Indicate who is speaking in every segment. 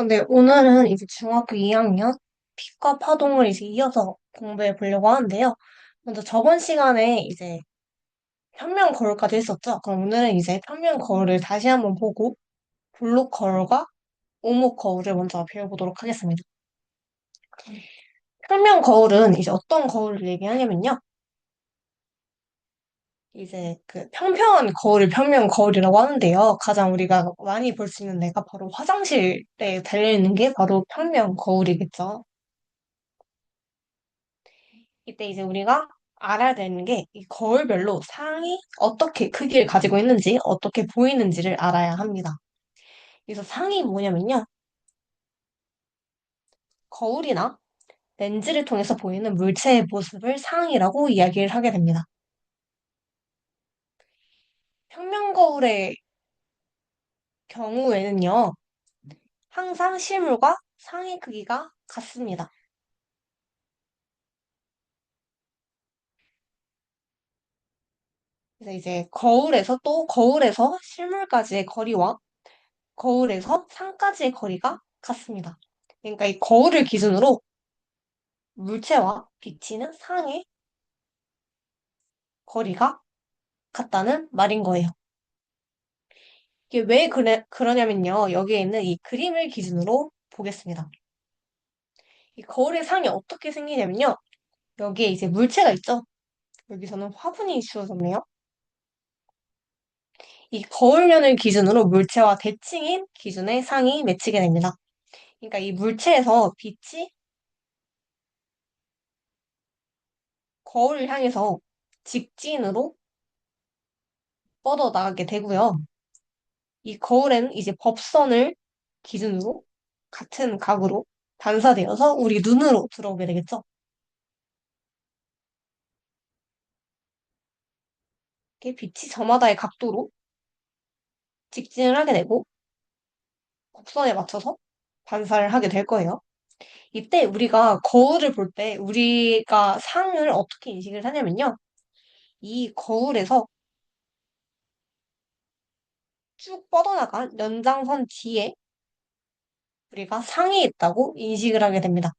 Speaker 1: 네, 오늘은 이제 중학교 2학년 빛과 파동을 이제 이어서 공부해 보려고 하는데요. 먼저 저번 시간에 이제 평면 거울까지 했었죠. 그럼 오늘은 이제 평면 거울을 다시 한번 보고 블록 거울과 오목 거울을 먼저 배워보도록 하겠습니다. 평면 거울은 이제 어떤 거울을 얘기하냐면요. 이제 그 평평한 거울을 평면 거울이라고 하는데요. 가장 우리가 많이 볼 수 있는 데가 바로 화장실에 달려있는 게 바로 평면 거울이겠죠. 이때 이제 우리가 알아야 되는 게 이 거울별로 상이 어떻게 크기를 가지고 있는지, 어떻게 보이는지를 알아야 합니다. 그래서 상이 뭐냐면요. 거울이나 렌즈를 통해서 보이는 물체의 모습을 상이라고 이야기를 하게 됩니다. 평면 거울의 경우에는요. 항상 실물과 상의 크기가 같습니다. 그래서 이제 거울에서 또 거울에서 실물까지의 거리와 거울에서 상까지의 거리가 같습니다. 그러니까 이 거울을 기준으로 물체와 비치는 상의 거리가 같다는 말인 거예요. 이게 왜 그러냐면요. 여기에 있는 이 그림을 기준으로 보겠습니다. 이 거울의 상이 어떻게 생기냐면요. 여기에 이제 물체가 있죠. 여기서는 화분이 주어졌네요. 이 거울면을 기준으로 물체와 대칭인 기준의 상이 맺히게 됩니다. 그러니까 이 물체에서 빛이 거울을 향해서 직진으로 뻗어나가게 되고요. 이 거울에는 이제 법선을 기준으로 같은 각으로 반사되어서 우리 눈으로 들어오게 되겠죠. 이렇게 빛이 저마다의 각도로 직진을 하게 되고 곡선에 맞춰서 반사를 하게 될 거예요. 이때 우리가 거울을 볼 때 우리가 상을 어떻게 인식을 하냐면요. 이 거울에서 쭉 뻗어나간 연장선 뒤에 우리가 상이 있다고 인식을 하게 됩니다.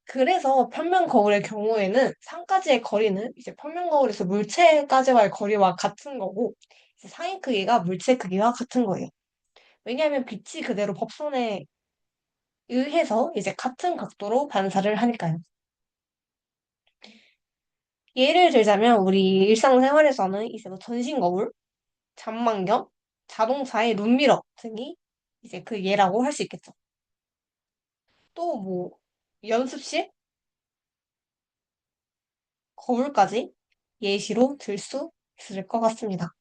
Speaker 1: 그래서 평면 거울의 경우에는 상까지의 거리는 이제 평면 거울에서 물체까지와의 거리와 같은 거고 이제 상의 크기가 물체 크기와 같은 거예요. 왜냐하면 빛이 그대로 법선에 의해서 이제 같은 각도로 반사를 하니까요. 예를 들자면 우리 일상생활에서는 이제 뭐 전신 거울, 잔망경, 자동차의 룸미러 등이 이제 그 예라고 할 수 있겠죠. 또 뭐 연습실 거울까지 예시로 들 수 있을 것 같습니다.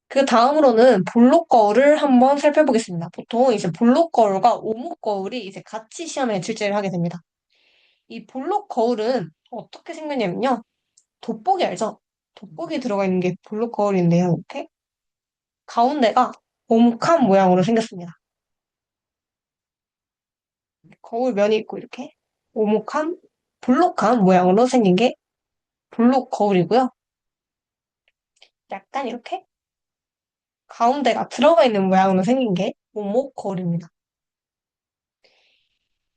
Speaker 1: 그 다음으로는 볼록 거울을 한번 살펴보겠습니다. 보통 이제 볼록 거울과 오목 거울이 이제 같이 시험에 출제를 하게 됩니다. 이 볼록 거울은 어떻게 생겼냐면요. 돋보기 알죠? 돋보기 들어가 있는 게 볼록 거울인데요. 이렇게 가운데가 오목한 모양으로 생겼습니다. 거울 면이 있고 이렇게 오목한 볼록한 모양으로 생긴 게 볼록 거울이고요. 약간 이렇게 가운데가 들어가 있는 모양으로 생긴 게 오목 거울입니다.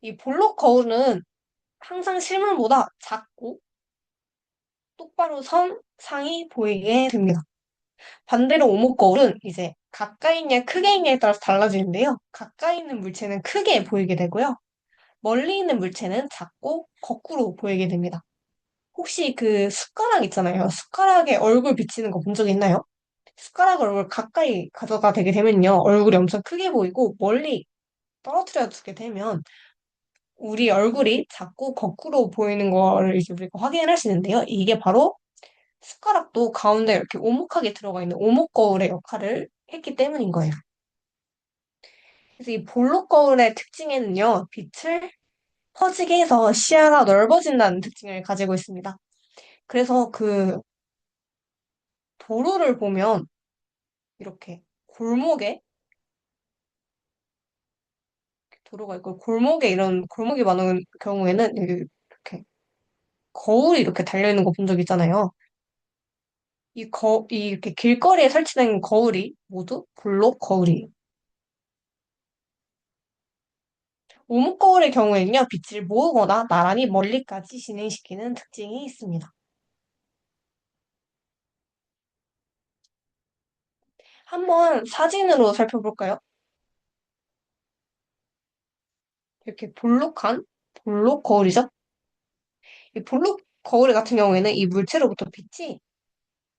Speaker 1: 이 볼록 거울은 항상 실물보다 작고 똑바로 선 상이 보이게 됩니다. 반대로 오목 거울은 이제 가까이 있냐 크게 있냐에 따라서 달라지는데요. 가까이 있는 물체는 크게 보이게 되고요. 멀리 있는 물체는 작고 거꾸로 보이게 됩니다. 혹시 그 숟가락 있잖아요. 숟가락에 얼굴 비치는 거 본 적 있나요? 숟가락 얼굴 가까이 가져가 되게 되면요. 얼굴이 엄청 크게 보이고 멀리 떨어뜨려 두게 되면 우리 얼굴이 작고 거꾸로 보이는 거를 이제 우리가 확인을 할 수 있는데요. 이게 바로 숟가락도 가운데 이렇게 오목하게 들어가 있는 오목 거울의 역할을 했기 때문인 거예요. 그래서 이 볼록 거울의 특징에는요, 빛을 퍼지게 해서 시야가 넓어진다는 특징을 가지고 있습니다. 그래서 그 도로를 보면 이렇게 골목에 도로가 있고 골목에 이런 골목이 많은 경우에는 이렇게 거울이 이렇게 달려 있는 거 본 적 있잖아요. 이렇게 길거리에 설치된 거울이 모두 볼록 거울이에요. 오목 거울의 경우에는요, 빛을 모으거나 나란히 멀리까지 진행시키는 특징이 있습니다. 한번 사진으로 살펴볼까요? 이렇게 볼록 거울이죠? 이 볼록 거울 같은 경우에는 이 물체로부터 빛이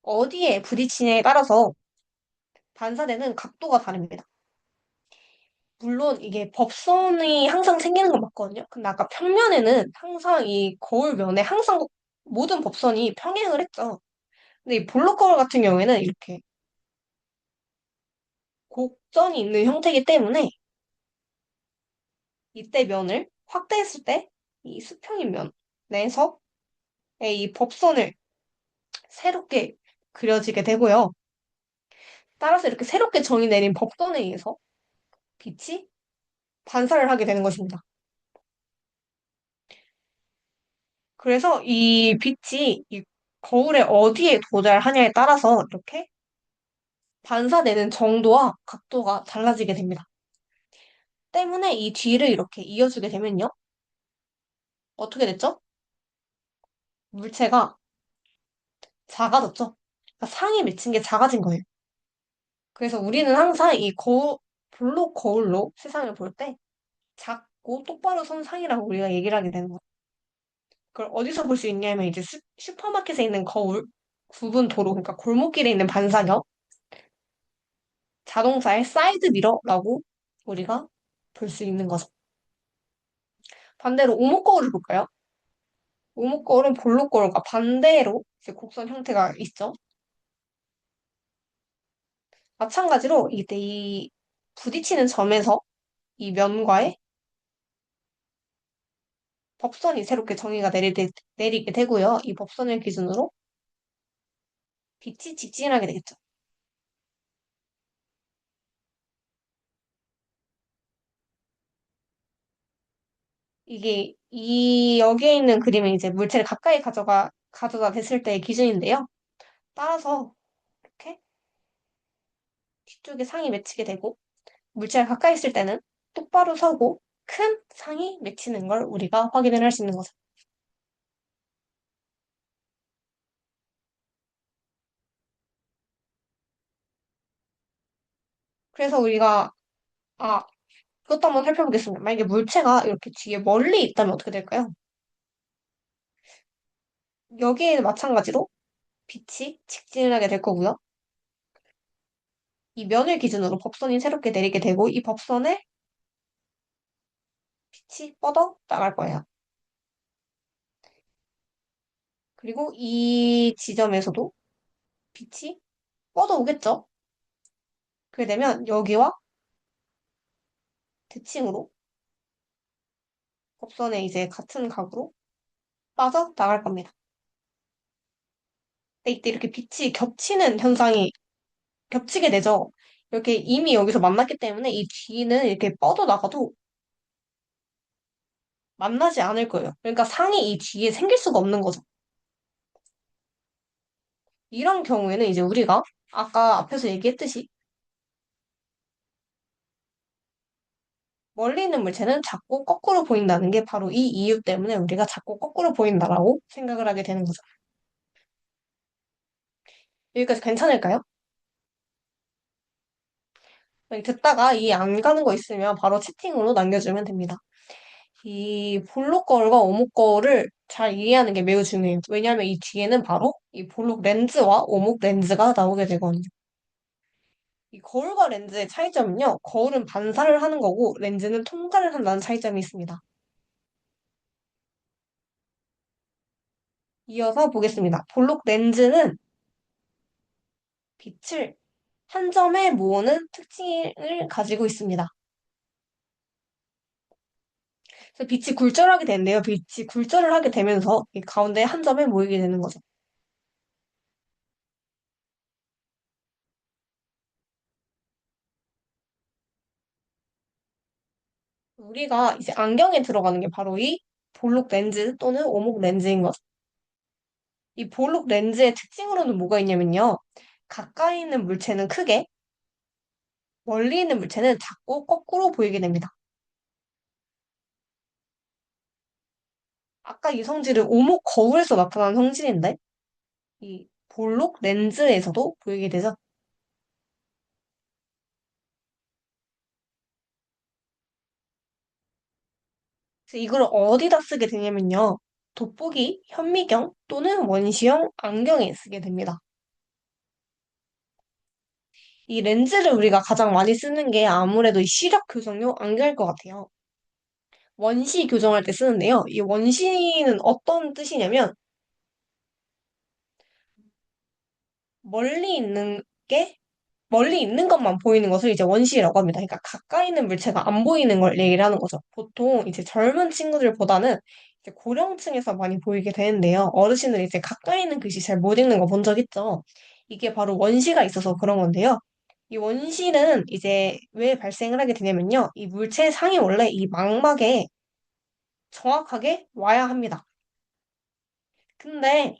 Speaker 1: 어디에 부딪히냐에 따라서 반사되는 각도가 다릅니다. 물론 이게 법선이 항상 생기는 건 맞거든요. 근데 아까 평면에는 항상 이 거울 면에 항상 모든 법선이 평행을 했죠. 근데 이 볼록 거울 같은 경우에는 이렇게 곡선이 있는 형태이기 때문에 이때 면을 확대했을 때 이 수평인 면 내에서 이 법선을 새롭게 그려지게 되고요. 따라서 이렇게 새롭게 정의 내린 법선에 의해서 빛이 반사를 하게 되는 것입니다. 그래서 이 빛이 이 거울에 어디에 도달하냐에 따라서 이렇게 반사되는 정도와 각도가 달라지게 됩니다. 때문에 이 뒤를 이렇게 이어주게 되면요. 어떻게 됐죠? 물체가 작아졌죠? 그러니까 상이 맺힌 게 작아진 거예요. 그래서 우리는 항상 이 볼록 거울로 세상을 볼 때 작고 똑바로 선 상이라고 우리가 얘기를 하게 되는 거예요. 그걸 어디서 볼 수 있냐면 이제 슈퍼마켓에 있는 거울, 굽은 도로, 그러니까 골목길에 있는 반사격, 자동차의 사이드 미러라고 우리가 볼 수 있는 거죠. 반대로 오목 거울을 볼까요? 오목 거울은 볼록 거울과 반대로 이제 곡선 형태가 있죠. 마찬가지로 이때 이 부딪히는 점에서 이 면과의 법선이 새롭게 정의가 내리게 되고요. 이 법선을 기준으로 빛이 직진하게 되겠죠. 이게 이 여기에 있는 그림은 이제 물체를 가까이 가져다 댔을 때의 기준인데요. 따라서 이렇게 뒤쪽에 상이 맺히게 되고 물체가 가까이 있을 때는 똑바로 서고 큰 상이 맺히는 걸 우리가 확인을 할 수 있는 거죠. 그래서 우리가 아 그것도 한번 살펴보겠습니다. 만약에 물체가 이렇게 뒤에 멀리 있다면 어떻게 될까요? 여기에는 마찬가지로 빛이 직진을 하게 될 거고요. 이 면을 기준으로 법선이 새롭게 내리게 되고 이 법선에 빛이 뻗어 나갈 거예요. 그리고 이 지점에서도 빛이 뻗어 오겠죠? 그게 되면 여기와 대칭으로 법선에 이제 같은 각으로 빠져 나갈 겁니다. 근데 이때 이렇게 빛이 겹치는 현상이 겹치게 되죠. 이렇게 이미 여기서 만났기 때문에 이 뒤는 이렇게 뻗어 나가도 만나지 않을 거예요. 그러니까 상이 이 뒤에 생길 수가 없는 거죠. 이런 경우에는 이제 우리가 아까 앞에서 얘기했듯이 멀리 있는 물체는 작고 거꾸로 보인다는 게 바로 이 이유 때문에 우리가 작고 거꾸로 보인다라고 생각을 하게 되는 거죠. 여기까지 괜찮을까요? 듣다가 이해 안 가는 거 있으면 바로 채팅으로 남겨주면 됩니다. 이 볼록 거울과 오목 거울을 잘 이해하는 게 매우 중요해요. 왜냐하면 이 뒤에는 바로 이 볼록 렌즈와 오목 렌즈가 나오게 되거든요. 이 거울과 렌즈의 차이점은요, 거울은 반사를 하는 거고, 렌즈는 통과를 한다는 차이점이 있습니다. 이어서 보겠습니다. 볼록 렌즈는 빛을 한 점에 모으는 특징을 가지고 있습니다. 그래서 빛이 굴절하게 되는데요. 빛이 굴절을 하게 되면서 이 가운데 한 점에 모이게 되는 거죠. 우리가 이제 안경에 들어가는 게 바로 이 볼록 렌즈 또는 오목 렌즈인 거죠. 이 볼록 렌즈의 특징으로는 뭐가 있냐면요. 가까이 있는 물체는 크게, 멀리 있는 물체는 작고 거꾸로 보이게 됩니다. 아까 이 성질은 오목 거울에서 나타난 성질인데, 이 볼록 렌즈에서도 보이게 되죠. 그래서 이걸 어디다 쓰게 되냐면요. 돋보기, 현미경 또는 원시형 안경에 쓰게 됩니다. 이 렌즈를 우리가 가장 많이 쓰는 게 아무래도 이 시력 교정용 안경일 것 같아요. 원시 교정할 때 쓰는데요. 이 원시는 어떤 뜻이냐면 멀리 있는 게 멀리 있는 것만 보이는 것을 이제 원시라고 합니다. 그러니까 가까이 있는 물체가 안 보이는 걸 얘기를 하는 거죠. 보통 이제 젊은 친구들보다는 이제 고령층에서 많이 보이게 되는데요. 어르신들 이제 가까이 있는 글씨 잘 못 읽는 거 본 적 있죠? 이게 바로 원시가 있어서 그런 건데요. 이 원시는 이제 왜 발생을 하게 되냐면요. 이 물체 상이 원래 이 망막에 정확하게 와야 합니다. 근데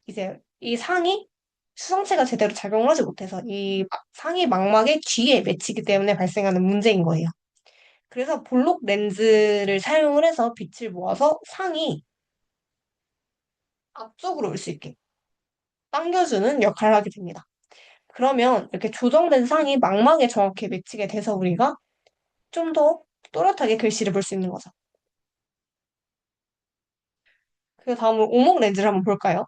Speaker 1: 이제 이 상이 수성체가 제대로 작용을 하지 못해서 이 상이 망막의 뒤에 맺히기 때문에 발생하는 문제인 거예요. 그래서 볼록 렌즈를 사용을 해서 빛을 모아서 상이 앞쪽으로 올 수 있게 당겨주는 역할을 하게 됩니다. 그러면 이렇게 조정된 상이 망막에 정확히 맺히게 돼서 우리가 좀 더 또렷하게 글씨를 볼 수 있는 거죠. 그 다음으로 오목 렌즈를 한번 볼까요?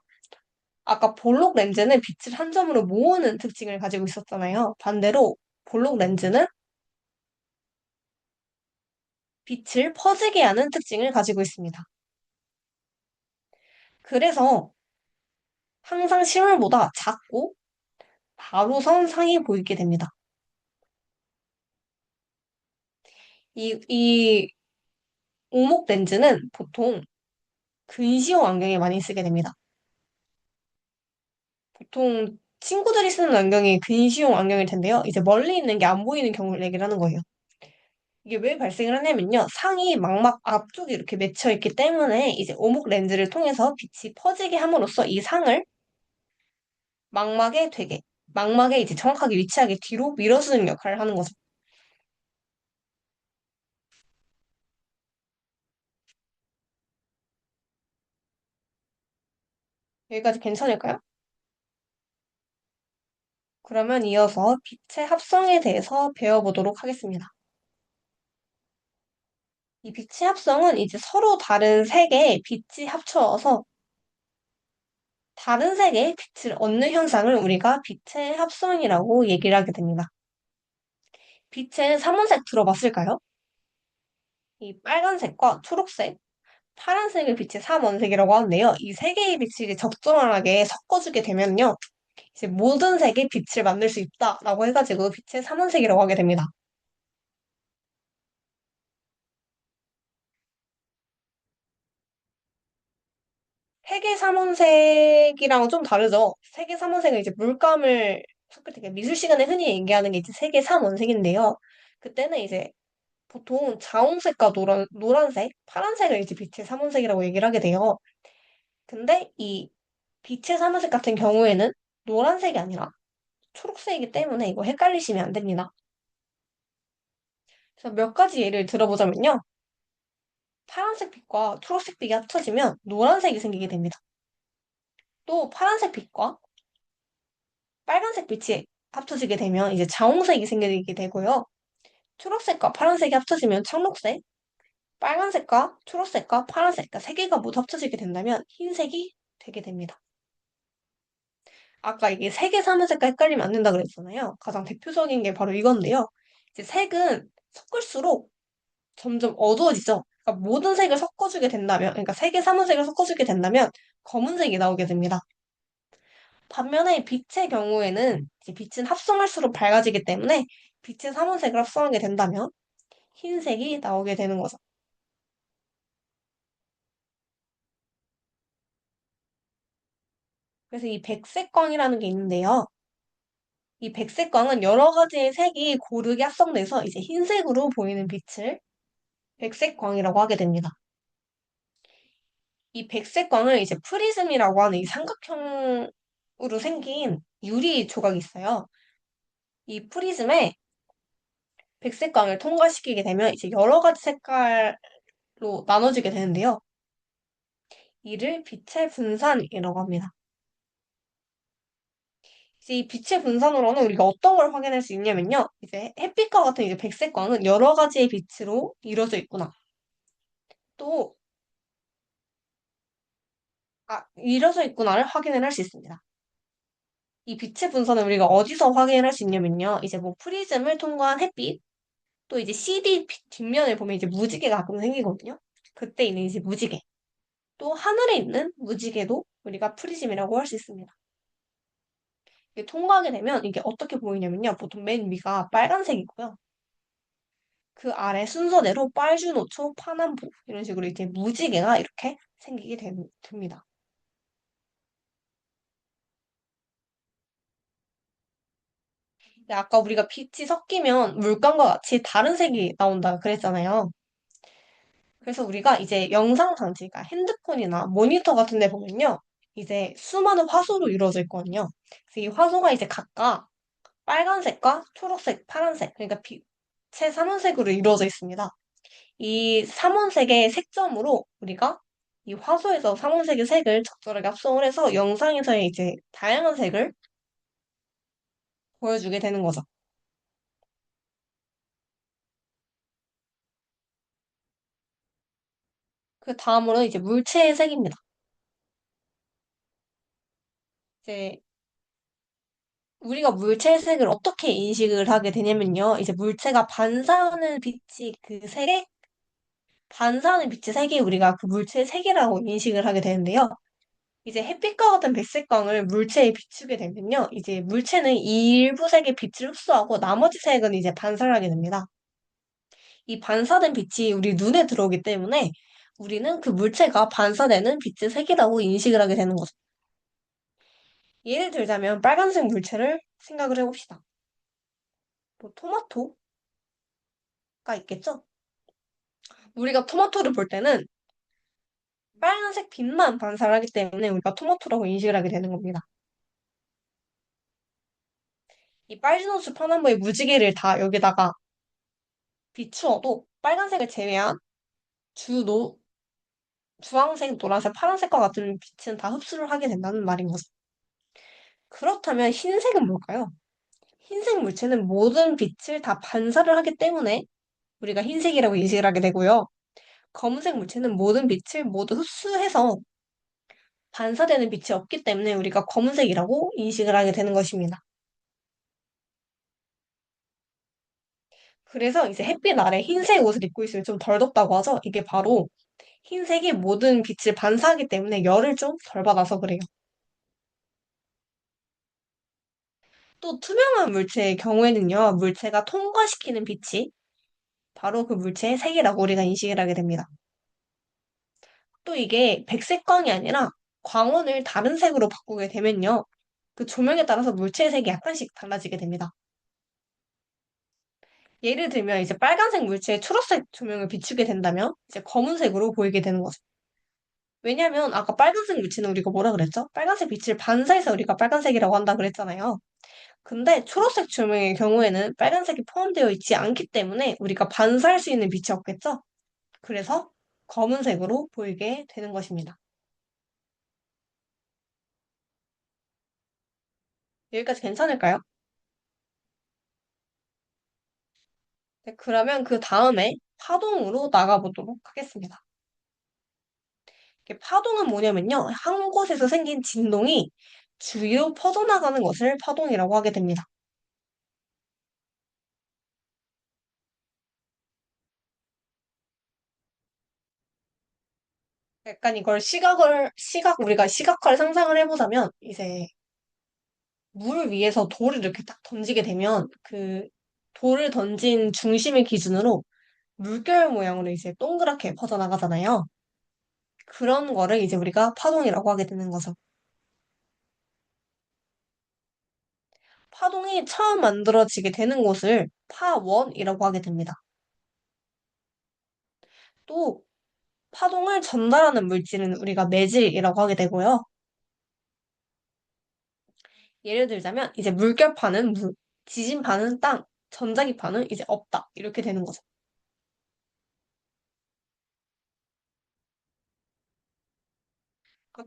Speaker 1: 아까 볼록 렌즈는 빛을 한 점으로 모으는 특징을 가지고 있었잖아요. 반대로 볼록 렌즈는 빛을 퍼지게 하는 특징을 가지고 있습니다. 그래서 항상 실물보다 작고 바로 선 상이 보이게 됩니다. 이 오목 렌즈는 보통 근시용 안경에 많이 쓰게 됩니다. 보통 친구들이 쓰는 안경이 근시용 안경일 텐데요. 이제 멀리 있는 게 안 보이는 경우를 얘기를 하는 거예요. 이게 왜 발생을 하냐면요. 상이 망막 앞쪽에 이렇게 맺혀 있기 때문에 이제 오목 렌즈를 통해서 빛이 퍼지게 함으로써 이 상을 망막에 되게, 망막에 이제 정확하게 위치하게 뒤로 밀어주는 역할을 하는 거죠. 여기까지 괜찮을까요? 그러면 이어서 빛의 합성에 대해서 배워보도록 하겠습니다. 이 빛의 합성은 이제 서로 다른 색의 빛이 합쳐서 다른 색의 빛을 얻는 현상을 우리가 빛의 합성이라고 얘기를 하게 됩니다. 빛의 삼원색 들어봤을까요? 이 빨간색과 초록색, 파란색을 빛의 삼원색이라고 하는데요. 이 세 개의 빛이 이제 적절하게 섞어주게 되면요. 이제 모든 색의 빛을 만들 수 있다라고 해가지고 빛의 삼원색이라고 하게 됩니다. 세계 삼원색이랑은 좀 다르죠. 세계 삼원색은 이제 물감을 섞을 때 그냥 미술 시간에 흔히 얘기하는 게 이제 세계 삼원색인데요. 그때는 이제 보통 자홍색과 노란색, 파란색을 이제 빛의 삼원색이라고 얘기를 하게 돼요. 근데 이 빛의 삼원색 같은 경우에는 노란색이 아니라 초록색이기 때문에 이거 헷갈리시면 안 됩니다. 그래서 몇 가지 예를 들어보자면요. 파란색 빛과 초록색 빛이 합쳐지면 노란색이 생기게 됩니다. 또 파란색 빛과 빨간색 빛이 합쳐지게 되면 이제 자홍색이 생기게 되고요. 초록색과 파란색이 합쳐지면 청록색, 빨간색과 초록색과 파란색, 그러니까 세 개가 모두 합쳐지게 된다면 흰색이 되게 됩니다. 아까 이게 색의 삼은색과 헷갈리면 안 된다 그랬잖아요. 가장 대표적인 게 바로 이건데요. 이제 색은 섞을수록 점점 어두워지죠. 그러니까 모든 색을 섞어주게 된다면, 그러니까 색의 삼은색을 섞어주게 된다면 검은색이 나오게 됩니다. 반면에 빛의 경우에는 이제 빛은 합성할수록 밝아지기 때문에 빛의 삼원색을 합성하게 된다면 흰색이 나오게 되는 거죠. 그래서 이 백색광이라는 게 있는데요. 이 백색광은 여러 가지의 색이 고르게 합성돼서 이제 흰색으로 보이는 빛을 백색광이라고 하게 됩니다. 이 백색 광을 이제 프리즘이라고 하는 이 삼각형으로 생긴 유리 조각이 있어요. 이 프리즘에 백색 광을 통과시키게 되면 이제 여러 가지 색깔로 나눠지게 되는데요. 이를 빛의 분산이라고 합니다. 이제 이 빛의 분산으로는 우리가 어떤 걸 확인할 수 있냐면요. 이제 햇빛과 같은 이제 백색 광은 여러 가지의 빛으로 이루어져 있구나. 또, 이루어져 있구나를 확인을 할 수 있습니다. 이 빛의 분산을 우리가 어디서 확인을 할 수 있냐면요. 이제 뭐 프리즘을 통과한 햇빛, 또 이제 CD 뒷면을 보면 이제 무지개가 가끔 생기거든요. 그때 있는 이제 무지개. 또 하늘에 있는 무지개도 우리가 프리즘이라고 할 수 있습니다. 이게 통과하게 되면 이게 어떻게 보이냐면요. 보통 맨 위가 빨간색이고요. 그 아래 순서대로 빨주노초, 파남보 이런 식으로 이제 무지개가 이렇게 생기게 됩니다. 근데 아까 우리가 빛이 섞이면 물감과 같이 다른 색이 나온다 그랬잖아요. 그래서 우리가 이제 영상 장치, 그러니까 핸드폰이나 모니터 같은 데 보면요. 이제 수많은 화소로 이루어져 있거든요. 그래서 이 화소가 이제 각각 빨간색과 초록색, 파란색, 그러니까 빛의 삼원색으로 이루어져 있습니다. 이 삼원색의 색점으로 우리가 이 화소에서 삼원색의 색을 적절하게 합성을 해서 영상에서의 이제 다양한 색을 보여주게 되는 거죠. 그 다음으로 이제 물체의 색입니다. 이제 우리가 물체의 색을 어떻게 인식을 하게 되냐면요. 이제 물체가 반사하는 빛이 그 색에 반사하는 빛의 색이 우리가 그 물체의 색이라고 인식을 하게 되는데요. 이제 햇빛과 같은 백색광을 물체에 비추게 되면요. 이제 물체는 일부 색의 빛을 흡수하고 나머지 색은 이제 반사를 하게 됩니다. 이 반사된 빛이 우리 눈에 들어오기 때문에 우리는 그 물체가 반사되는 빛의 색이라고 인식을 하게 되는 거죠. 예를 들자면 빨간색 물체를 생각을 해봅시다. 뭐 토마토가 있겠죠? 우리가 토마토를 볼 때는 빨간색 빛만 반사를 하기 때문에 우리가 토마토라고 인식을 하게 되는 겁니다. 이 빨주노초 파남보의 무지개를 다 여기다가 비추어도 빨간색을 제외한 주노, 주황색, 노란색, 파란색과 같은 빛은 다 흡수를 하게 된다는 말인 거죠. 그렇다면 흰색은 뭘까요? 흰색 물체는 모든 빛을 다 반사를 하기 때문에 우리가 흰색이라고 인식을 하게 되고요. 검은색 물체는 모든 빛을 모두 흡수해서 반사되는 빛이 없기 때문에 우리가 검은색이라고 인식을 하게 되는 것입니다. 그래서 이제 햇빛 아래 흰색 옷을 입고 있으면 좀 덜 덥다고 하죠. 이게 바로 흰색이 모든 빛을 반사하기 때문에 열을 좀 덜 받아서 그래요. 또 투명한 물체의 경우에는요, 물체가 통과시키는 빛이 바로 그 물체의 색이라고 우리가 인식을 하게 됩니다. 또 이게 백색광이 아니라 광원을 다른 색으로 바꾸게 되면요, 그 조명에 따라서 물체의 색이 약간씩 달라지게 됩니다. 예를 들면 이제 빨간색 물체에 초록색 조명을 비추게 된다면 이제 검은색으로 보이게 되는 거죠. 왜냐면 아까 빨간색 물체는 우리가 뭐라 그랬죠? 빨간색 빛을 반사해서 우리가 빨간색이라고 한다 그랬잖아요. 근데 초록색 조명의 경우에는 빨간색이 포함되어 있지 않기 때문에 우리가 반사할 수 있는 빛이 없겠죠? 그래서 검은색으로 보이게 되는 것입니다. 여기까지 괜찮을까요? 네, 그러면 그 다음에 파동으로 나가보도록 하겠습니다. 이게 파동은 뭐냐면요. 한 곳에서 생긴 진동이 주위로 퍼져나가는 것을 파동이라고 하게 됩니다. 약간 이걸 우리가 시각화를 상상을 해보자면, 이제 물 위에서 돌을 이렇게 딱 던지게 되면, 그 돌을 던진 중심을 기준으로 물결 모양으로 이제 동그랗게 퍼져나가잖아요. 그런 거를 이제 우리가 파동이라고 하게 되는 거죠. 파동이 처음 만들어지게 되는 곳을 파원이라고 하게 됩니다. 또 파동을 전달하는 물질은 우리가 매질이라고 하게 되고요. 예를 들자면 이제 물결파는 물, 지진파는 땅, 전자기파는 이제 없다. 이렇게 되는 거죠.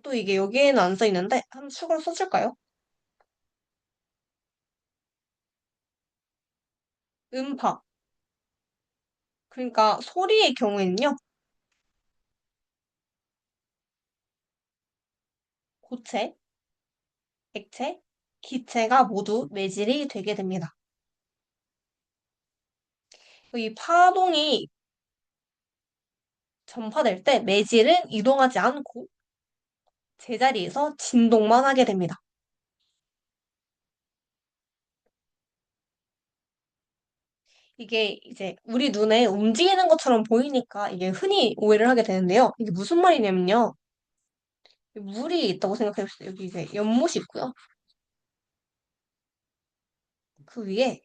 Speaker 1: 또 이게 여기에는 안 써 있는데 한번 추가로 써줄까요? 음파. 그러니까 소리의 경우에는요. 고체, 액체, 기체가 모두 매질이 되게 됩니다. 이 파동이 전파될 때 매질은 이동하지 않고 제자리에서 진동만 하게 됩니다. 이게 이제 우리 눈에 움직이는 것처럼 보이니까 이게 흔히 오해를 하게 되는데요. 이게 무슨 말이냐면요. 물이 있다고 생각해 보세요. 여기 이제 연못이 있고요. 그 위에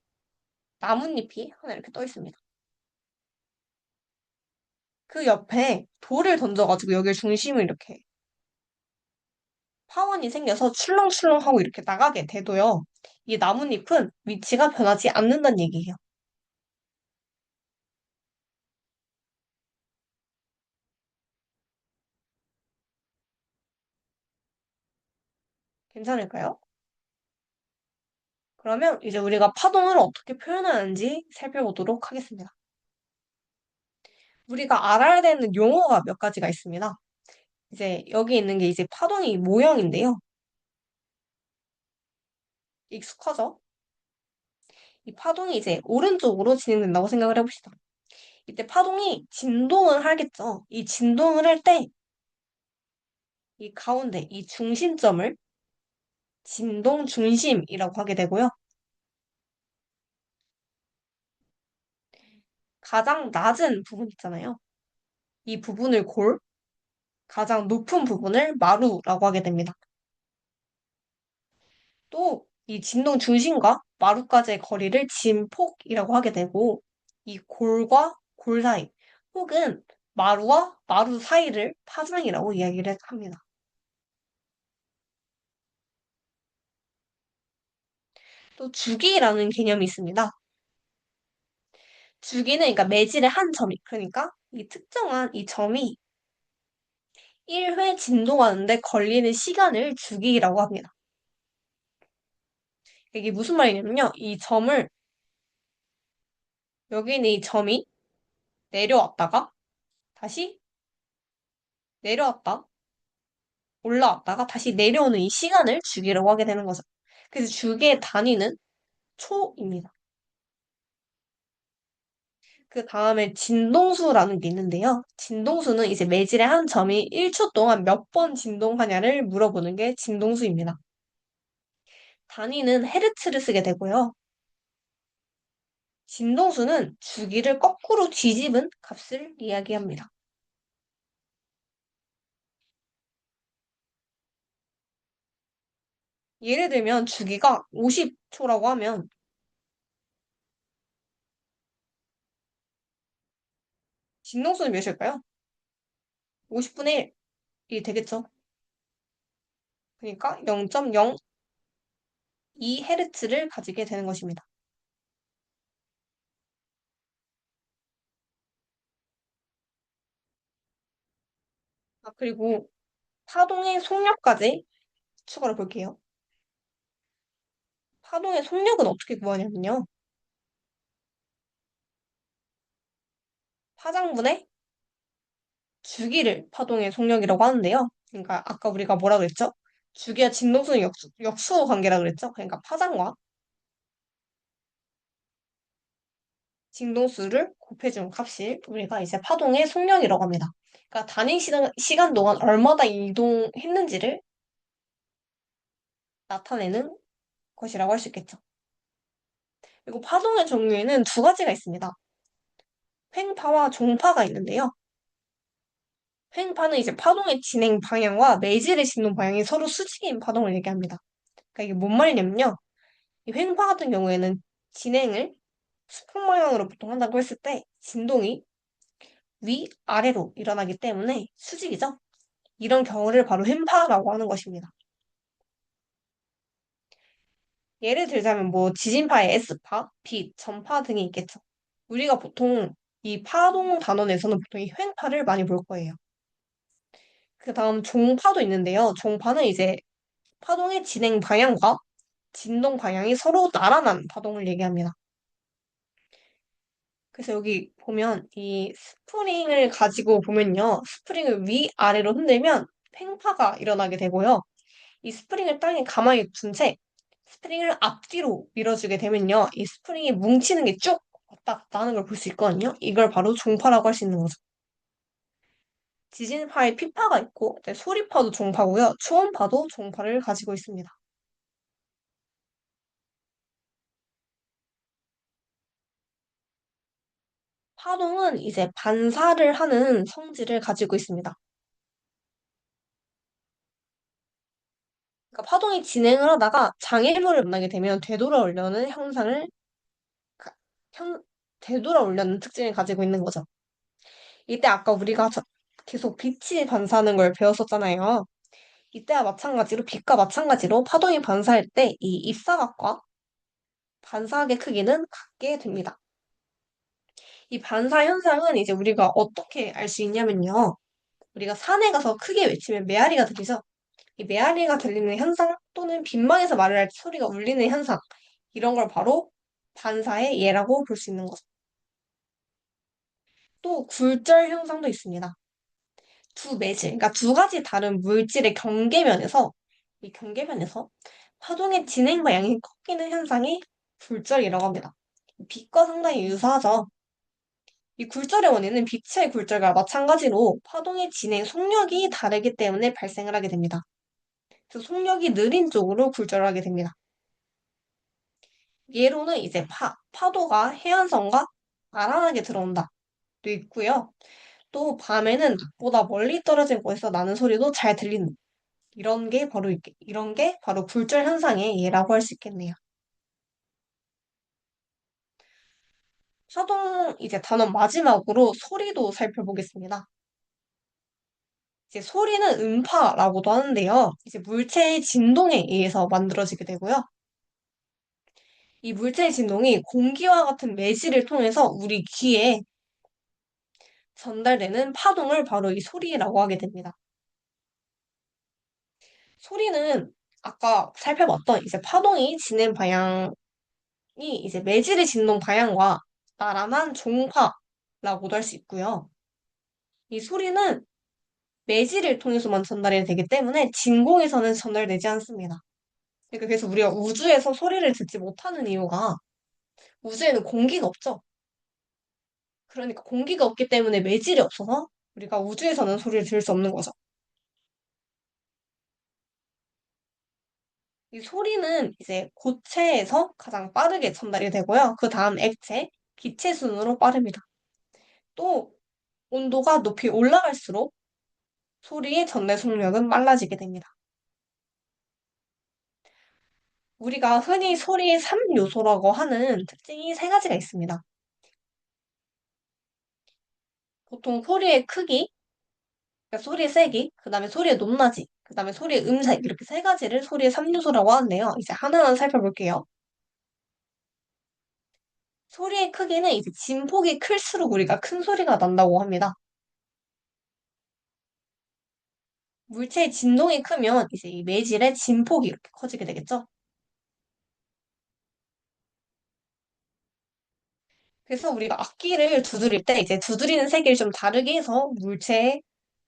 Speaker 1: 나뭇잎이 하나 이렇게 떠 있습니다. 그 옆에 돌을 던져가지고 여기를 중심을 이렇게 파원이 생겨서 출렁출렁하고 이렇게 나가게 돼도요. 이 나뭇잎은 위치가 변하지 않는다는 얘기예요. 괜찮을까요? 그러면 이제 우리가 파동을 어떻게 표현하는지 살펴보도록 하겠습니다. 우리가 알아야 되는 용어가 몇 가지가 있습니다. 이제 여기 있는 게 이제 파동의 모형인데요. 익숙하죠? 이 파동이 이제 오른쪽으로 진행된다고 생각을 해봅시다. 이때 파동이 진동을 하겠죠. 이 진동을 할 때 이 가운데 이 중심점을 진동 중심이라고 하게 되고요. 가장 낮은 부분 있잖아요. 이 부분을 골, 가장 높은 부분을 마루라고 하게 됩니다. 또 이 진동 중심과 마루까지의 거리를 진폭이라고 하게 되고 이 골과 골 사이 혹은 마루와 마루 사이를 파장이라고 이야기를 합니다. 또 주기라는 개념이 있습니다. 주기는 그러니까 매질의 한 점이 그러니까 이 특정한 이 점이 1회 진동하는데 걸리는 시간을 주기라고 합니다. 이게 무슨 말이냐면요. 이 점을 여기 있는 이 점이 내려왔다가 다시 내려왔다 올라왔다가 다시 내려오는 이 시간을 주기라고 하게 되는 거죠. 그래서 주기의 단위는 초입니다. 그 다음에 진동수라는 게 있는데요. 진동수는 이제 매질의 한 점이 1초 동안 몇 번 진동하냐를 물어보는 게 진동수입니다. 단위는 헤르츠를 쓰게 되고요. 진동수는 주기를 거꾸로 뒤집은 값을 이야기합니다. 예를 들면 주기가 50초라고 하면 진동수는 몇일까요? 50분의 1이 되겠죠. 그러니까 0.02Hz를 가지게 되는 것입니다. 그리고 파동의 속력까지 추가로 볼게요. 파동의 속력은 어떻게 구하냐면요. 파장분의 주기를 파동의 속력이라고 하는데요. 그러니까 아까 우리가 뭐라 그랬죠? 주기와 진동수는 역수 관계라 그랬죠? 그러니까 파장과 진동수를 곱해준 값이 우리가 이제 파동의 속력이라고 합니다. 그러니까 단위 시간 동안 얼마나 이동했는지를 나타내는 것이라고 할 수 있겠죠. 그리고 파동의 종류에는 두 가지가 있습니다. 횡파와 종파가 있는데요. 횡파는 이제 파동의 진행 방향과 매질의 진동 방향이 서로 수직인 파동을 얘기합니다. 그러니까 이게 뭔 말이냐면요. 이 횡파 같은 경우에는 진행을 수평 방향으로 보통 한다고 했을 때 진동이 위, 아래로 일어나기 때문에 수직이죠. 이런 경우를 바로 횡파라고 하는 것입니다. 예를 들자면 뭐 지진파의 S파, 빛, 전파 등이 있겠죠. 우리가 보통 이 파동 단원에서는 보통 이 횡파를 많이 볼 거예요. 그 다음 종파도 있는데요. 종파는 이제 파동의 진행 방향과 진동 방향이 서로 나란한 파동을 얘기합니다. 그래서 여기 보면 이 스프링을 가지고 보면요. 스프링을 위아래로 흔들면 횡파가 일어나게 되고요. 이 스프링을 땅에 가만히 둔 채 스프링을 앞뒤로 밀어주게 되면요. 이 스프링이 뭉치는 게 쭉 왔다 갔다 하는 걸 볼 수 있거든요. 이걸 바로 종파라고 할 수 있는 거죠. 지진파에 피파가 있고 네, 소리파도 종파고요. 초음파도 종파를 가지고 있습니다. 파동은 이제 반사를 하는 성질을 가지고 있습니다. 그러니까 파동이 진행을 하다가 장애물을 만나게 되면 되돌아오려는 현상을 가- 현, 되돌아오려는 특징을 가지고 있는 거죠. 이때 아까 우리가 계속 빛이 반사하는 걸 배웠었잖아요. 이때와 마찬가지로 빛과 마찬가지로 파동이 반사할 때 이 입사각과 반사각의 크기는 같게 됩니다. 이 반사 현상은 이제 우리가 어떻게 알 수 있냐면요. 우리가 산에 가서 크게 외치면 메아리가 들리죠. 이 메아리가 들리는 현상 또는 빈방에서 말을 할 때 소리가 울리는 현상 이런 걸 바로 반사의 예라고 볼 수 있는 거죠. 또 굴절 현상도 있습니다. 두 매질, 그러니까 두 가지 다른 물질의 경계면에서 이 경계면에서 파동의 진행 방향이 꺾이는 현상이 굴절이라고 합니다. 빛과 상당히 유사하죠. 이 굴절의 원인은 빛의 굴절과 마찬가지로 파동의 진행 속력이 다르기 때문에 발생을 하게 됩니다. 그래서 속력이 느린 쪽으로 굴절을 하게 됩니다. 예로는 이제 파도가 해안선과 나란하게 들어온다. 도 있고요. 또 밤에는 낮보다 멀리 떨어진 곳에서 나는 소리도 잘 들리는 이런 게 바로 굴절 현상의 예라고 할 수 있겠네요. 파동 이제 단원 마지막으로 소리도 살펴보겠습니다. 이제 소리는 음파라고도 하는데요. 이제 물체의 진동에 의해서 만들어지게 되고요. 이 물체의 진동이 공기와 같은 매질을 통해서 우리 귀에 전달되는 파동을 바로 이 소리라고 하게 됩니다. 소리는 아까 살펴봤던 이제 파동이 진행 방향이 이제 매질의 진동 방향과 나란한 종파라고도 할 수 있고요. 이 소리는 매질을 통해서만 전달이 되기 때문에 진공에서는 전달되지 않습니다. 그러니까 그래서 우리가 우주에서 소리를 듣지 못하는 이유가 우주에는 공기가 없죠. 그러니까 공기가 없기 때문에 매질이 없어서 우리가 우주에서는 소리를 들을 수 없는 거죠. 이 소리는 이제 고체에서 가장 빠르게 전달이 되고요. 그 다음 액체, 기체 순으로 빠릅니다. 또 온도가 높이 올라갈수록 소리의 전달 속력은 빨라지게 됩니다. 우리가 흔히 소리의 3요소라고 하는 특징이 세 가지가 있습니다. 보통 소리의 크기, 그러니까 소리의 세기, 그 다음에 소리의 높낮이, 그 다음에 소리의 음색 이렇게 세 가지를 소리의 3요소라고 하는데요. 이제 하나하나 살펴볼게요. 소리의 크기는 이제 진폭이 클수록 우리가 큰 소리가 난다고 합니다. 물체의 진동이 크면 이제 이 매질의 진폭이 이렇게 커지게 되겠죠. 그래서 우리가 악기를 두드릴 때 이제 두드리는 세기를 좀 다르게 해서 물체의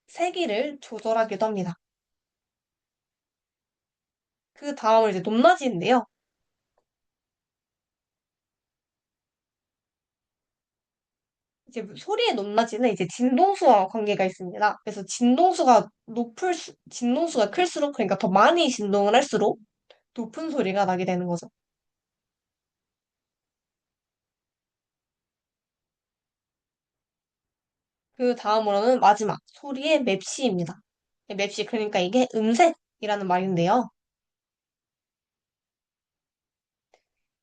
Speaker 1: 세기를 조절하기도 합니다. 그 다음은 이제 높낮이인데요. 이제 소리의 높낮이는 이제 진동수와 관계가 있습니다. 그래서 진동수가 클수록 그러니까 더 많이 진동을 할수록 높은 소리가 나게 되는 거죠. 그 다음으로는 마지막 소리의 맵시입니다. 맵시 그러니까 이게 음색이라는 말인데요.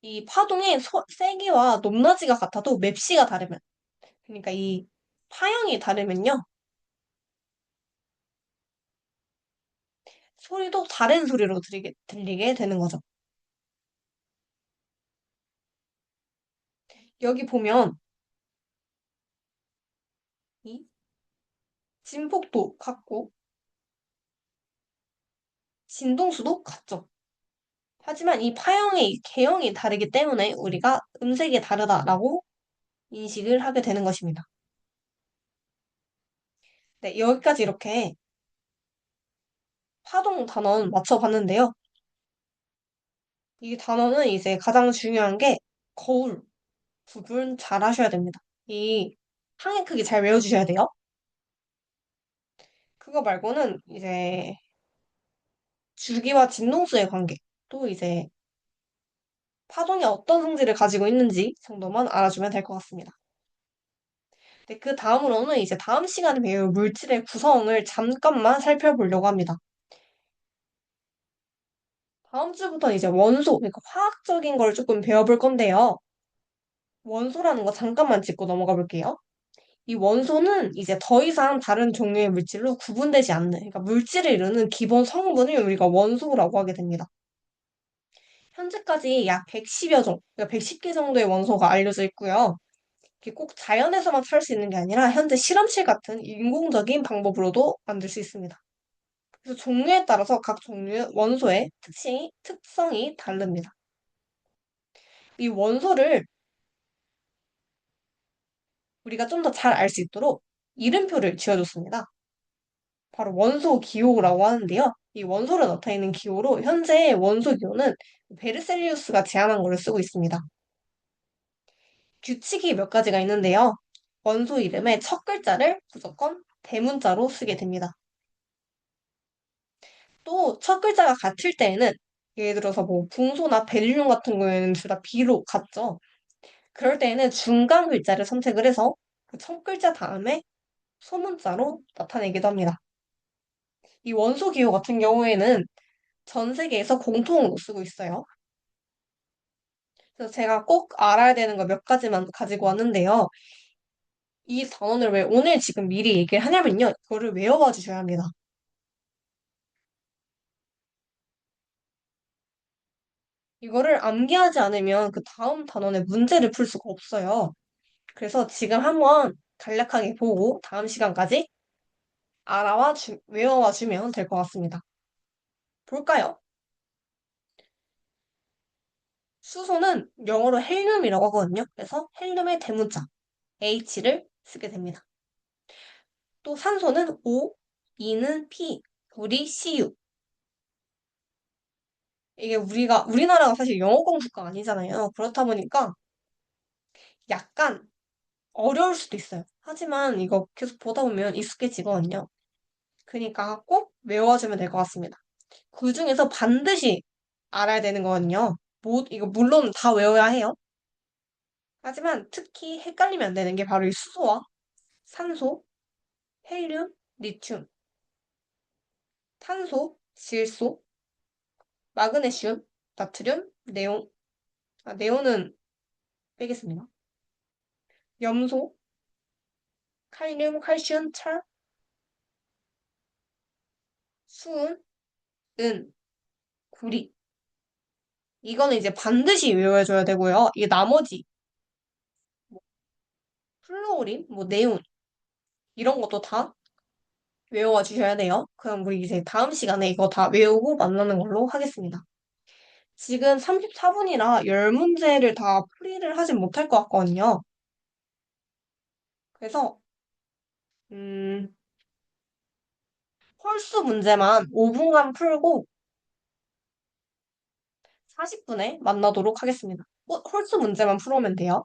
Speaker 1: 이 파동의 세기와 높낮이가 같아도 맵시가 다르면 그러니까 이 파형이 다르면요. 소리도 다른 소리로 들리게 되는 거죠. 여기 보면 이 진폭도 같고 진동수도 같죠. 하지만 이 파형의 개형이 다르기 때문에 우리가 음색이 다르다라고 인식을 하게 되는 것입니다. 네, 여기까지 이렇게 파동 단원 맞춰봤는데요. 이 단원은 이제 가장 중요한 게 거울 구분 잘 하셔야 됩니다. 이 항의 크기 잘 외워주셔야 돼요. 그거 말고는 이제 주기와 진동수의 관계, 또 이제 파동이 어떤 성질을 가지고 있는지 정도만 알아주면 될 것 같습니다. 네, 그 다음으로는 이제 다음 시간에 배울 물질의 구성을 잠깐만 살펴보려고 합니다. 다음 주부터 이제 원소, 그러니까 화학적인 걸 조금 배워볼 건데요. 원소라는 거 잠깐만 짚고 넘어가 볼게요. 이 원소는 이제 더 이상 다른 종류의 물질로 구분되지 않는, 그러니까 물질을 이루는 기본 성분을 우리가 원소라고 하게 됩니다. 현재까지 약 110여 종, 그러니까 110개 정도의 원소가 알려져 있고요. 이게 꼭 자연에서만 찾을 수 있는 게 아니라 현재 실험실 같은 인공적인 방법으로도 만들 수 있습니다. 그래서 종류에 따라서 각 종류의 원소의 특성이 다릅니다. 이 원소를 우리가 좀 더 잘 알 수 있도록 이름표를 지어줬습니다. 바로 원소 기호라고 하는데요. 이 원소를 나타내는 기호로 현재 원소 기호는 베르셀리우스가 제안한 거를 쓰고 있습니다. 규칙이 몇 가지가 있는데요. 원소 이름의 첫 글자를 무조건 대문자로 쓰게 됩니다. 또 첫 글자가 같을 때에는 예를 들어서 뭐 붕소나 벨륨 같은 경우에는 둘 다 B로 같죠. 그럴 때에는 중간 글자를 선택을 해서 그 첫 글자 다음에 소문자로 나타내기도 합니다. 이 원소 기호 같은 경우에는 전 세계에서 공통으로 쓰고 있어요. 그래서 제가 꼭 알아야 되는 거 몇 가지만 가지고 왔는데요. 이 단원을 왜 오늘 지금 미리 얘기를 하냐면요. 이거를 외워봐 주셔야 합니다. 이거를 암기하지 않으면 그 다음 단원의 문제를 풀 수가 없어요. 그래서 지금 한번 간략하게 보고 다음 시간까지 외워와 주면 될 것 같습니다. 볼까요? 수소는 영어로 헬륨이라고 하거든요. 그래서 헬륨의 대문자 H를 쓰게 됩니다. 또 산소는 O, E는 P, 물이 CU. 이게 우리나라가 사실 영어권 국가 아니잖아요. 그렇다 보니까 약간 어려울 수도 있어요. 하지만 이거 계속 보다 보면 익숙해지거든요. 그러니까 꼭 외워주면 될 것 같습니다. 그 중에서 반드시 알아야 되는 거거든요. 이거 물론 다 외워야 해요. 하지만 특히 헷갈리면 안 되는 게 바로 이 수소와 산소, 헬륨, 리튬, 탄소, 질소, 마그네슘, 나트륨, 네온. 네온은 빼겠습니다. 염소, 칼륨, 칼슘, 철, 수은, 은, 구리. 이거는 이제 반드시 외워줘야 되고요. 이게 나머지 뭐 플루오린, 뭐 네온 이런 것도 다 외워와 주셔야 돼요. 그럼 우리 이제 다음 시간에 이거 다 외우고 만나는 걸로 하겠습니다. 지금 34분이라 10문제를 다 풀이를 하진 못할 것 같거든요. 그래서 음, 홀수 문제만 5분간 풀고 40분에 만나도록 하겠습니다. 홀수 문제만 풀어오면 돼요.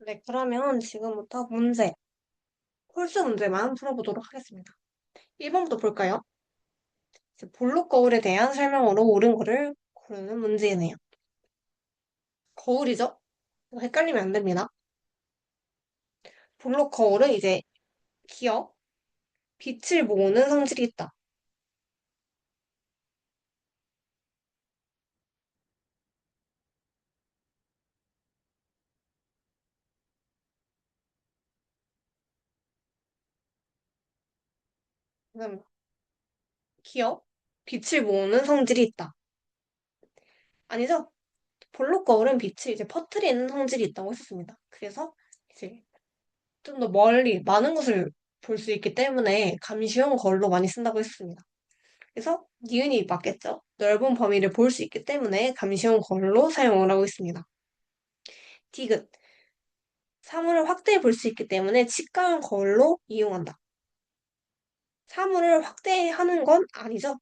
Speaker 1: 네, 그러면 지금부터 홀수 문제만 풀어보도록 하겠습니다. 1번부터 볼까요? 이제 볼록 거울에 대한 설명으로 옳은 거를 고르는 문제이네요. 거울이죠? 이거 헷갈리면 안 됩니다. 볼록 거울은 이제 기억, 빛을 모으는 성질이 있다. 그다음 기억, 빛을 모으는 성질이 있다. 아니죠? 볼록 거울은 빛을 이제 퍼뜨리는 성질이 있다고 했었습니다. 그래서 이제 좀 더 멀리 많은 것을 볼 수 있기 때문에 감시용 거울로 많이 쓴다고 했습니다. 그래서 니은이 맞겠죠? 넓은 범위를 볼 수 있기 때문에 감시용 거울로 사용을 하고 있습니다. 디귿. 사물을 확대해 볼 수 있기 때문에 치과형 거울로 이용한다. 사물을 확대하는 건 아니죠.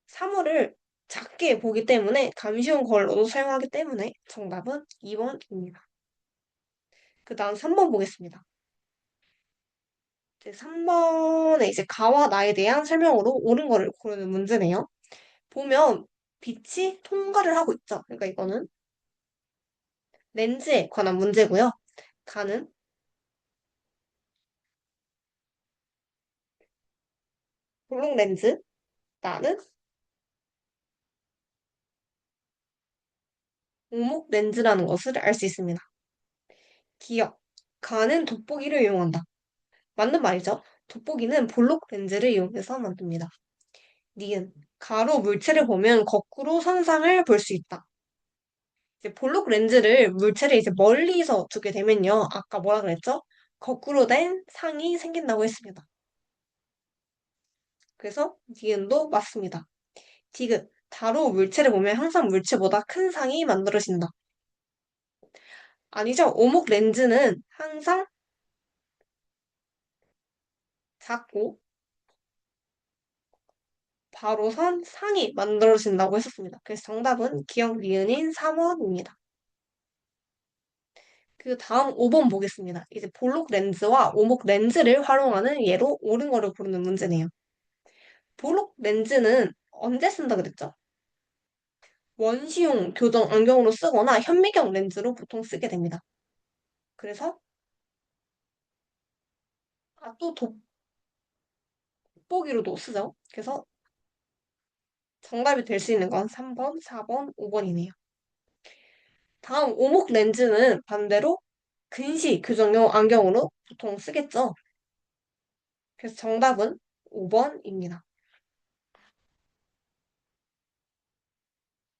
Speaker 1: 사물을 작게 보기 때문에 감시용 거울로도 사용하기 때문에 정답은 2번입니다. 그 다음 3번 보겠습니다. 3번에 이제 가와 나에 대한 설명으로 옳은 거를 고르는 문제네요. 보면 빛이 통과를 하고 있죠. 그러니까 이거는 렌즈에 관한 문제고요. 가는 볼록 렌즈, 나는 오목 렌즈라는 것을 알 수 있습니다. 기억, 가는 돋보기를 이용한다. 맞는 말이죠. 돋보기는 볼록 렌즈를 이용해서 만듭니다. 니은, 가로 물체를 보면 거꾸로 선상을 볼 수 있다. 이제 볼록 렌즈를 물체를 이제 멀리서 두게 되면요. 아까 뭐라 그랬죠? 거꾸로 된 상이 생긴다고 했습니다. 그래서 니은도 맞습니다. 디귿, 가로 물체를 보면 항상 물체보다 큰 상이 만들어진다. 아니죠. 오목 렌즈는 항상 작고 바로 선 상이 만들어진다고 했었습니다. 그래서 정답은 기억 니은인 3번입니다. 그 다음 5번 보겠습니다. 이제 볼록 렌즈와 오목 렌즈를 활용하는 예로 옳은 거를 고르는 문제네요. 볼록 렌즈는 언제 쓴다 그랬죠? 원시용 교정 안경으로 쓰거나 현미경 렌즈로 보통 쓰게 됩니다. 그래서 또 돋보기로도 쓰죠. 그래서 정답이 될 수 있는 건 3번, 4번, 5번이네요. 다음 오목 렌즈는 반대로 근시 교정용 안경으로 보통 쓰겠죠. 그래서 정답은 5번입니다.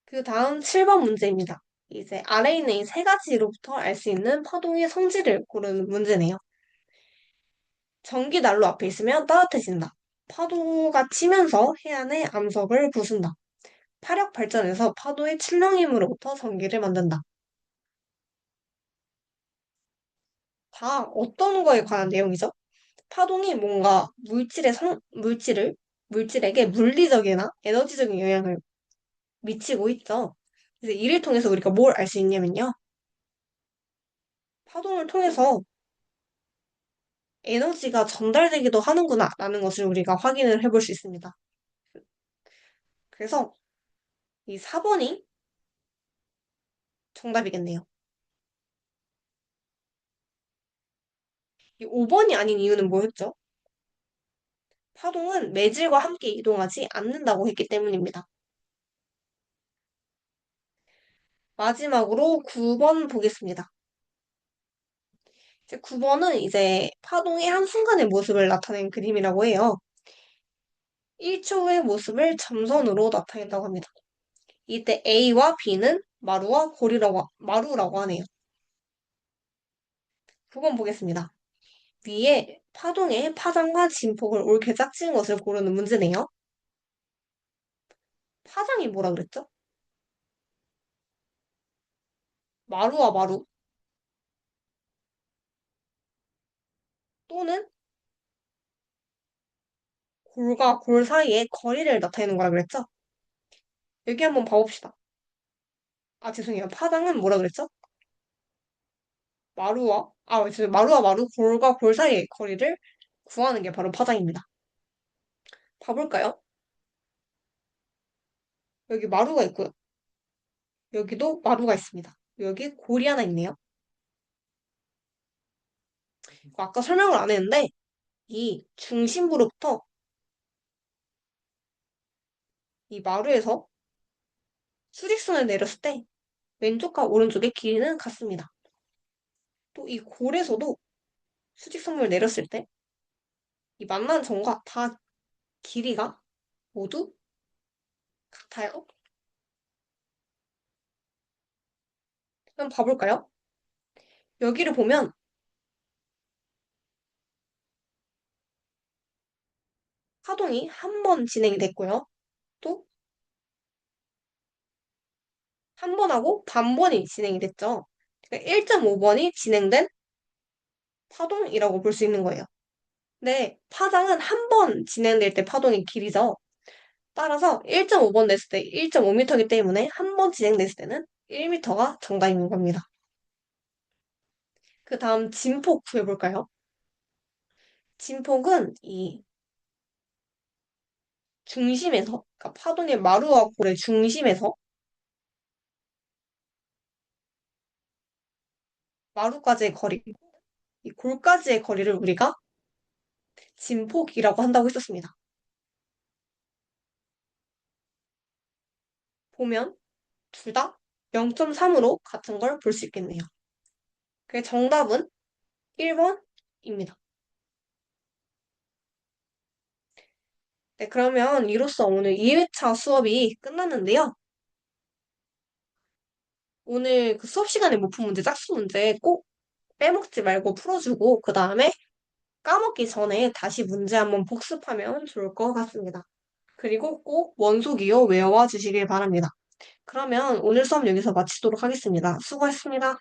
Speaker 1: 그 다음 7번 문제입니다. 이제 아래에 있는 이 세 가지로부터 알 수 있는 파동의 성질을 고르는 문제네요. 전기 난로 앞에 있으면 따뜻해진다. 파도가 치면서 해안의 암석을 부순다. 파력 발전에서 파도의 출렁임으로부터 전기를 만든다. 다 어떤 거에 관한 내용이죠? 파동이 뭔가 물질에게 물리적이나 에너지적인 영향을 미치고 있죠. 그래서 이를 통해서 우리가 뭘 알 수 있냐면요. 파동을 통해서 에너지가 전달되기도 하는구나, 라는 것을 우리가 확인을 해볼 수 있습니다. 그래서 이 4번이 정답이겠네요. 이 5번이 아닌 이유는 뭐였죠? 파동은 매질과 함께 이동하지 않는다고 했기 때문입니다. 마지막으로 9번 보겠습니다. 이제 9번은 이제 파동의 한순간의 모습을 나타낸 그림이라고 해요. 1초의 모습을 점선으로 나타낸다고 합니다. 이때 A와 B는 마루라고 하네요. 9번 보겠습니다. 위에 파동의 파장과 진폭을 옳게 짝지은 것을 고르는 문제네요. 파장이 뭐라 그랬죠? 마루와 마루 또는 골과 골 사이의 거리를 나타내는 거라 그랬죠? 여기 한번 봐봅시다. 죄송해요. 파장은 뭐라 그랬죠? 마루와 마루, 골과 골 사이의 거리를 구하는 게 바로 파장입니다. 봐볼까요? 여기 마루가 있고요. 여기도 마루가 있습니다. 여기 골이 하나 있네요. 아까 설명을 안 했는데, 이 중심부로부터 이 마루에서 수직선을 내렸을 때 왼쪽과 오른쪽의 길이는 같습니다. 또 이 골에서도 수직선을 내렸을 때 이 만난 점과 다 길이가 모두 같아요. 한번 봐볼까요? 여기를 보면 파동이 한 번 진행이 됐고요. 또 한 번하고 반번이 진행이 됐죠. 그러니까 1.5번이 진행된 파동이라고 볼 수 있는 거예요. 근데 파장은 한 번 진행될 때 파동이 길이죠. 따라서 1.5번 냈을 때 1.5m이기 때문에 한 번 진행됐을 때는 1m가 정답인 겁니다. 그 다음 진폭 구해볼까요? 진폭은 이 중심에서, 그러니까 파동의 마루와 골의 중심에서 마루까지의 거리, 이 골까지의 거리를 우리가 진폭이라고 한다고 했었습니다. 보면 둘 다 0.3으로 같은 걸 볼 수 있겠네요. 그 정답은 1번입니다. 네, 그러면 이로써 오늘 2회차 수업이 끝났는데요. 오늘 그 수업 시간에 못 푼 문제, 짝수 문제 꼭 빼먹지 말고 풀어주고, 그 다음에 까먹기 전에 다시 문제 한번 복습하면 좋을 것 같습니다. 그리고 꼭 원소 기호 외워와 주시길 바랍니다. 그러면 오늘 수업 여기서 마치도록 하겠습니다. 수고하셨습니다.